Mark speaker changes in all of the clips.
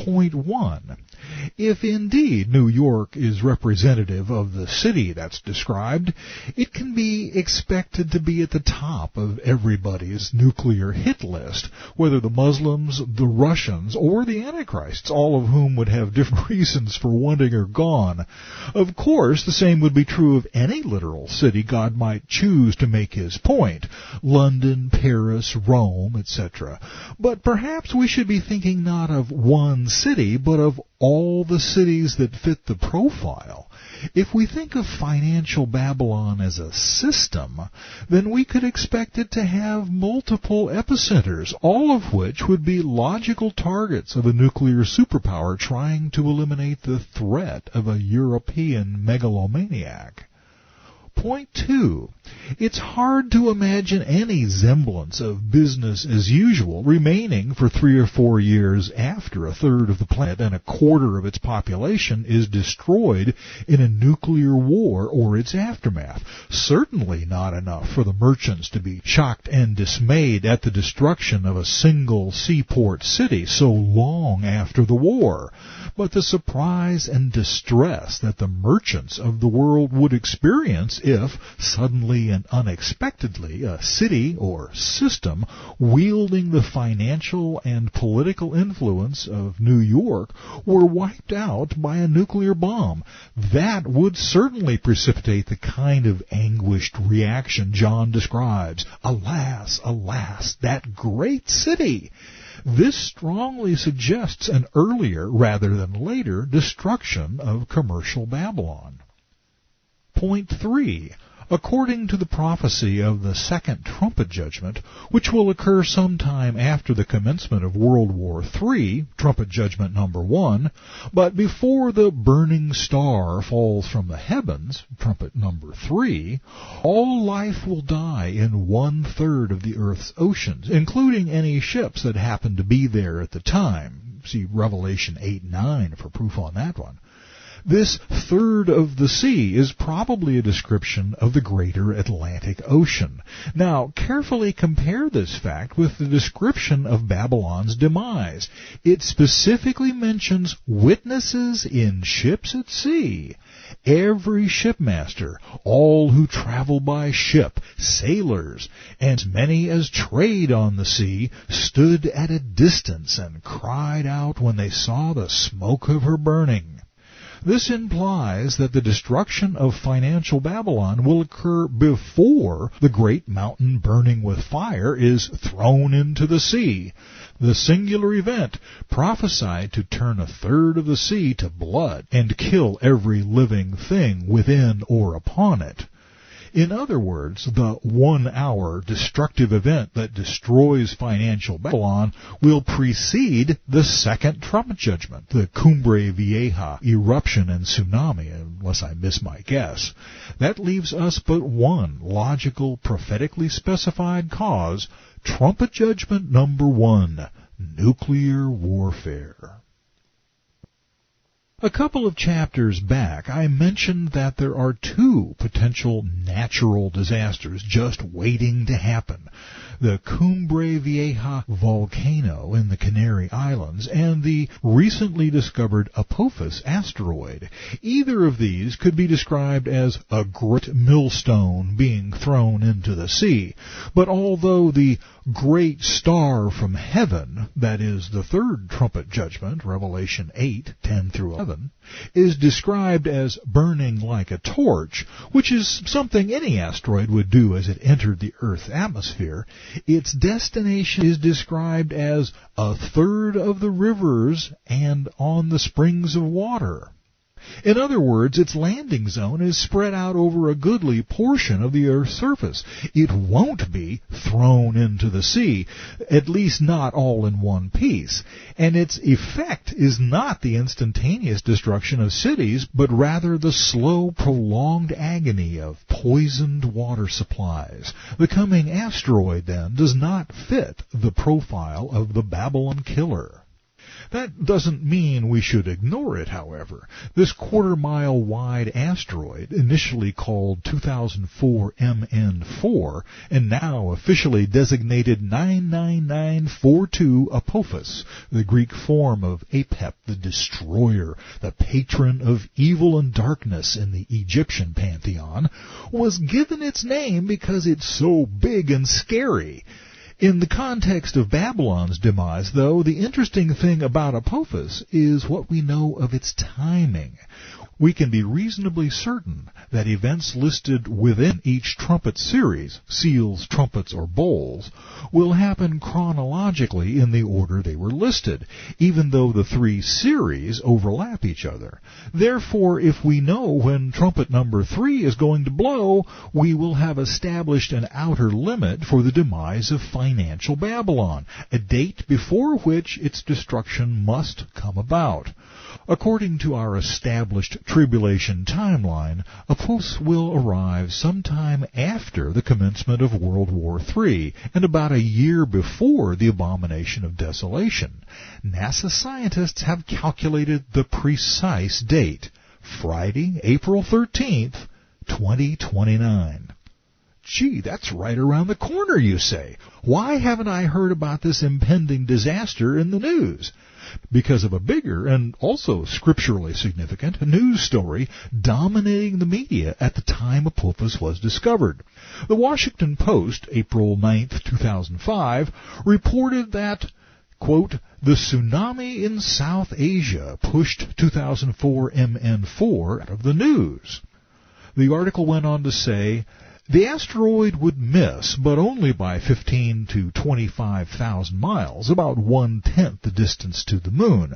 Speaker 1: Point 1. If indeed New York is representative of the city that's described, it can be expected to be at the top of everybody's nuclear hit list, whether the Muslims, the Russians, or the Antichrists, all of whom would have different reasons for wanting her gone. Of course, the same would be true of any literal city God might choose to make his point, London, Paris, Rome, etc. But perhaps we should be thinking not of one city, but of all the cities that fit the profile. If we think of financial Babylon as a system, then we could expect it to have multiple epicenters, all of which would be logical targets of a nuclear superpower trying to eliminate the threat of a European megalomaniac. Point 2. It's hard to imagine any semblance of business as usual remaining for 3 or 4 years after a third of the planet and a quarter of its population is destroyed in a nuclear war or its aftermath. Certainly not enough for the merchants to be shocked and dismayed at the destruction of a single seaport city so long after the war. But the surprise and distress that the merchants of the world would experience if, suddenly and unexpectedly, a city or system wielding the financial and political influence of New York were wiped out by a nuclear bomb, that would certainly precipitate the kind of anguished reaction John describes. Alas, alas, that great city! This strongly suggests an earlier rather than later destruction of commercial Babylon. Point 3. According to the prophecy of the second trumpet judgment, which will occur sometime after the commencement of World War III, trumpet judgment number 1, but before the burning star falls from the heavens, trumpet number 3, all life will die in 1/3 of the earth's oceans, including any ships that happen to be there at the time. See Revelation 8:9 for proof on that one. This third of the sea is probably a description of the greater Atlantic Ocean. Now, carefully compare this fact with the description of Babylon's demise. It specifically mentions witnesses in ships at sea. Every shipmaster, all who travel by ship, sailors, and as many as trade on the sea, stood at a distance and cried out when they saw the smoke of her burning. This implies that the destruction of financial Babylon will occur before the great mountain burning with fire is thrown into the sea. The singular event prophesied to turn 1/3 of the sea to blood and kill every living thing within or upon it. In other words, the 1-hour destructive event that destroys financial Babylon will precede the second trumpet judgment, the Cumbre Vieja eruption and tsunami, unless I miss my guess. That leaves us but one logical, prophetically specified cause, trumpet judgment number 1, nuclear warfare. A couple of chapters back, I mentioned that there are 2 potential natural disasters just waiting to happen. The Cumbre Vieja volcano in the Canary Islands and the recently discovered Apophis asteroid. Either of these could be described as a great millstone being thrown into the sea. But although the great star from heaven, that is the third trumpet judgment, Revelation 8:10 through 11, is described as burning like a torch, which is something any asteroid would do as it entered the Earth's atmosphere, its destination is described as 1/3 of the rivers and on the springs of water. In other words, its landing zone is spread out over a goodly portion of the Earth's surface. It won't be thrown into the sea, at least not all in one piece. And its effect is not the instantaneous destruction of cities, but rather the slow, prolonged agony of poisoned water supplies. The coming asteroid, then, does not fit the profile of the Babylon killer. That doesn't mean we should ignore it, however. This quarter-mile wide asteroid, initially called 2004 MN4, and now officially designated 99942 Apophis, the Greek form of Apep the Destroyer, the patron of evil and darkness in the Egyptian pantheon, was given its name because it's so big and scary. In the context of Babylon's demise, though, the interesting thing about Apophis is what we know of its timing. We can be reasonably certain that events listed within each trumpet series, seals, trumpets, or bowls, will happen chronologically in the order they were listed, even though the three series overlap each other. Therefore, if we know when trumpet number 3 is going to blow, we will have established an outer limit for the demise of financial Babylon, a date before which its destruction must come about. According to our established tribulation timeline, Apophis will arrive sometime after the commencement of World War III and about a year before the Abomination of Desolation. NASA scientists have calculated the precise date, Friday, April 13th, 2029. Gee, that's right around the corner, you say. Why haven't I heard about this impending disaster in the news? Because of a bigger and also scripturally significant news story dominating the media at the time Apophis was discovered. The Washington Post, April 9, 2005, reported that, quote, the tsunami in South Asia pushed 2004 MN4 out of the news. The article went on to say, the asteroid would miss, but only by 15 to 25,000 miles, about 1/10 the distance to the Moon.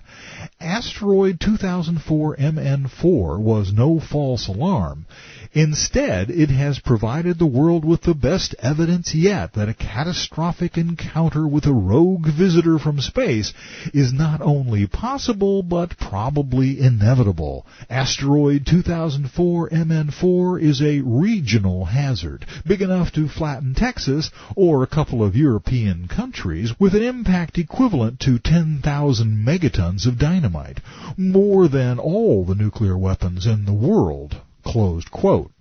Speaker 1: Asteroid 2004 MN4 was no false alarm. Instead, it has provided the world with the best evidence yet that a catastrophic encounter with a rogue visitor from space is not only possible, but probably inevitable. Asteroid 2004 MN4 is a regional hazard, big enough to flatten Texas or a couple of European countries, with an impact equivalent to 10,000 megatons of dynamite, more than all the nuclear weapons in the world. Closed quote.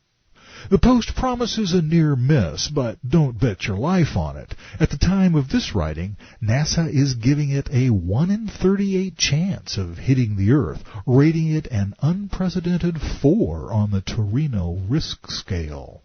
Speaker 1: The Post promises a near miss, but don't bet your life on it. At the time of this writing, NASA is giving it a 1 in 38 chance of hitting the Earth, rating it an unprecedented 4 on the Torino risk scale.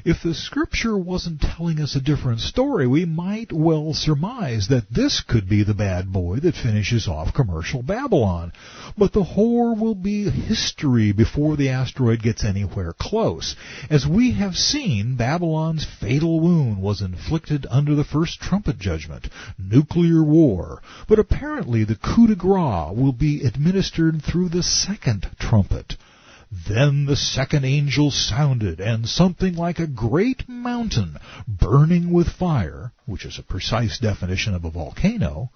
Speaker 1: If the Scripture wasn't telling us a different story, we might well surmise that this could be the bad boy that finishes off commercial Babylon. But the whore will be history before the asteroid gets anywhere close. As we have seen, Babylon's fatal wound was inflicted under the first trumpet judgment, nuclear war. But apparently the coup de grace will be administered through the second trumpet. Then the second angel sounded, and something like a great mountain burning with fire, which is a precise definition of a volcano,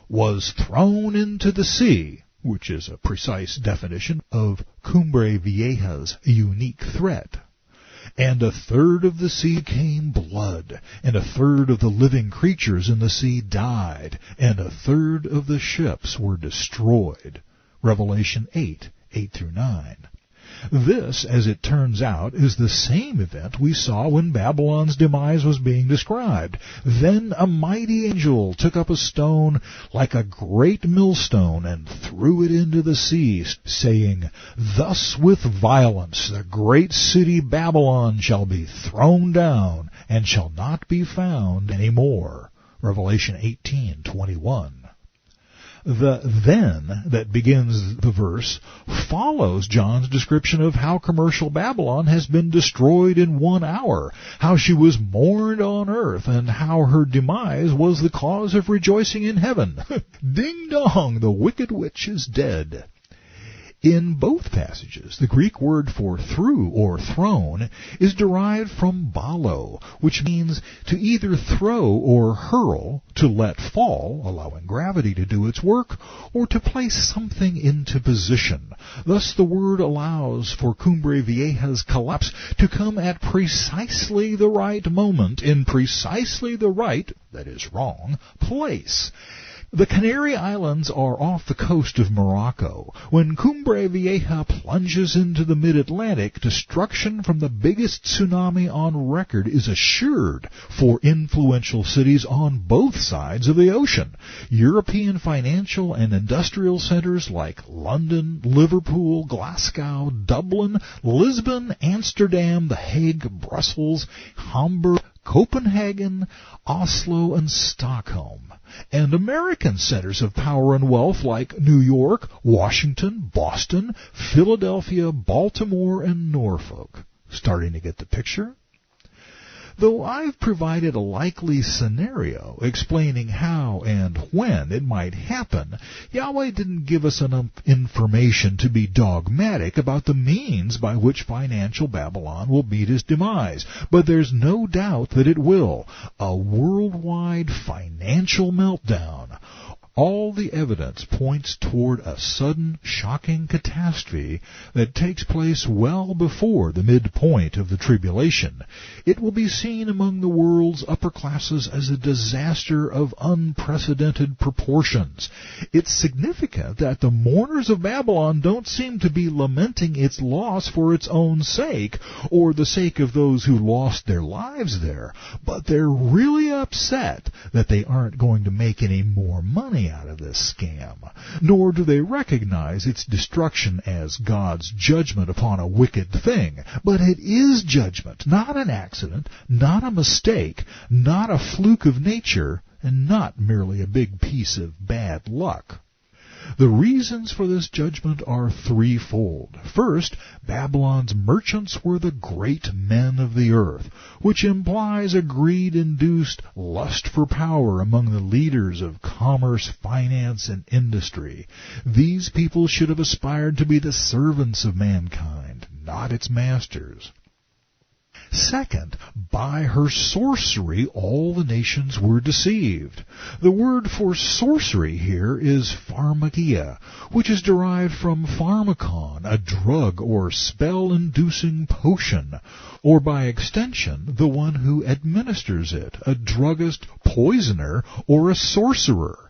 Speaker 1: was thrown into the sea, which is a precise definition of Cumbre Vieja's unique threat. And 1/3 of the sea came blood, and 1/3 of the living creatures in the sea died, and 1/3 of the ships were destroyed. Revelation 8:8-9. This, as it turns out, is the same event we saw when Babylon's demise was being described. Then a mighty angel took up a stone like a great millstone and threw it into the sea, saying, Thus with violence the great city Babylon shall be thrown down, and shall not be found any more. Revelation 18:21. The then that begins the verse follows John's description of how commercial Babylon has been destroyed in 1 hour, how she was mourned on earth, and how her demise was the cause of rejoicing in heaven. Ding dong, the wicked witch is dead. In both passages, the Greek word for through or thrown is derived from balo, which means to either throw or hurl, to let fall, allowing gravity to do its work, or to place something into position. Thus the word allows for Cumbre Vieja's collapse to come at precisely the right moment, in precisely the right, that is wrong, place. The Canary Islands are off the coast of Morocco. When Cumbre Vieja plunges into the mid-Atlantic, destruction from the biggest tsunami on record is assured for influential cities on both sides of the ocean. European financial and industrial centers like London, Liverpool, Glasgow, Dublin, Lisbon, Amsterdam, The Hague, Brussels, Hamburg, Copenhagen, Oslo, and Stockholm, and American centers of power and wealth like New York, Washington, Boston, Philadelphia, Baltimore, and Norfolk. Starting to get the picture? Though I've provided a likely scenario explaining how and when it might happen, Yahweh didn't give us enough information to be dogmatic about the means by which financial Babylon will meet its demise. But there's no doubt that it will. A worldwide financial meltdown. All the evidence points toward a sudden, shocking catastrophe that takes place well before the midpoint of the tribulation. It will be seen among the world's upper classes as a disaster of unprecedented proportions. It's significant that the mourners of Babylon don't seem to be lamenting its loss for its own sake, or the sake of those who lost their lives there, but they're really upset that they aren't going to make any more money out of this scam, nor do they recognize its destruction as God's judgment upon a wicked thing. But it is judgment, not an accident, not a mistake, not a fluke of nature, and not merely a big piece of bad luck. The reasons for this judgment are threefold. First, Babylon's merchants were the great men of the earth, which implies a greed-induced lust for power among the leaders of commerce, finance, and industry. These people should have aspired to be the servants of mankind, not its masters. Second, by her sorcery all the nations were deceived. The word for sorcery here is pharmakia, which is derived from pharmakon, a drug or spell-inducing potion, or by extension, the one who administers it, a druggist, poisoner, or a sorcerer.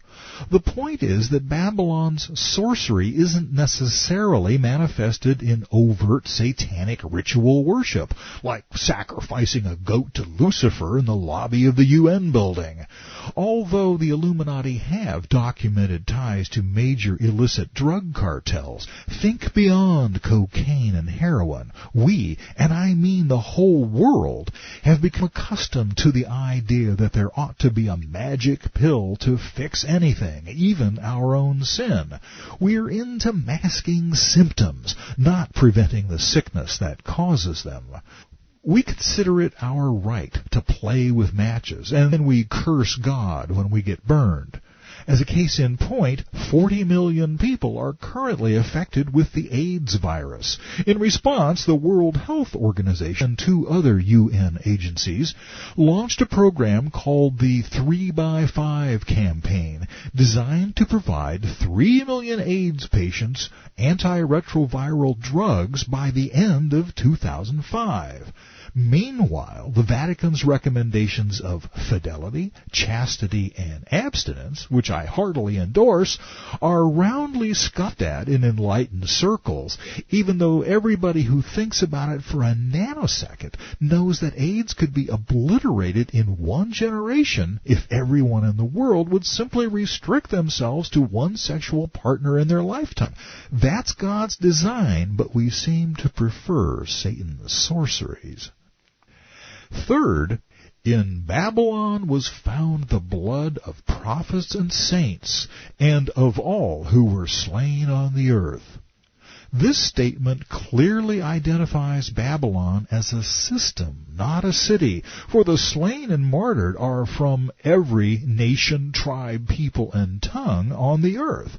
Speaker 1: The point is that Babylon's sorcery isn't necessarily manifested in overt satanic ritual worship, like sacrificing a goat to Lucifer in the lobby of the UN building. Although the Illuminati have documented ties to major illicit drug cartels, think beyond cocaine and heroin. We, and I mean the whole world, have become accustomed to the idea that there ought to be a magic pill to fix anything, even our own sin. We're into masking symptoms, not preventing the sickness that causes them. We consider it our right to play with matches, and then we curse God when we get burned. As a case in point, 40 million people are currently affected with the AIDS virus. In response, the World Health Organization and 2 other UN agencies launched a program called the 3x5 campaign, designed to provide 3 million AIDS patients antiretroviral drugs by the end of 2005. Meanwhile, the Vatican's recommendations of fidelity, chastity, and abstinence, which I heartily endorse, are roundly scoffed at in enlightened circles, even though everybody who thinks about it for a nanosecond knows that AIDS could be obliterated in 1 generation if everyone in the world would simply restrict themselves to one sexual partner in their lifetime. That's God's design, but we seem to prefer Satan's sorceries. Third, in Babylon was found the blood of prophets and saints, and of all who were slain on the earth. This statement clearly identifies Babylon as a system, not a city, for the slain and martyred are from every nation, tribe, people, and tongue on the earth.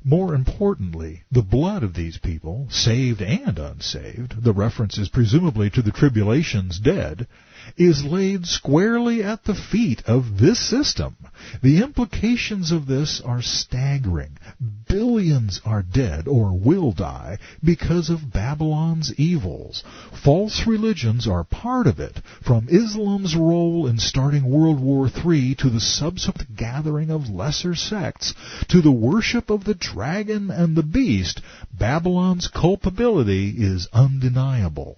Speaker 1: More importantly, the blood of these people, saved and unsaved, the reference is presumably to the tribulation's dead, is laid squarely at the feet of this system. The implications of this are staggering. Billions are dead or will die because of Babylon's evils. False religions are part of it, from Islam's role in starting World War III to the subsequent gathering of lesser sects to the worship of the dragon and the beast. Babylon's culpability is undeniable.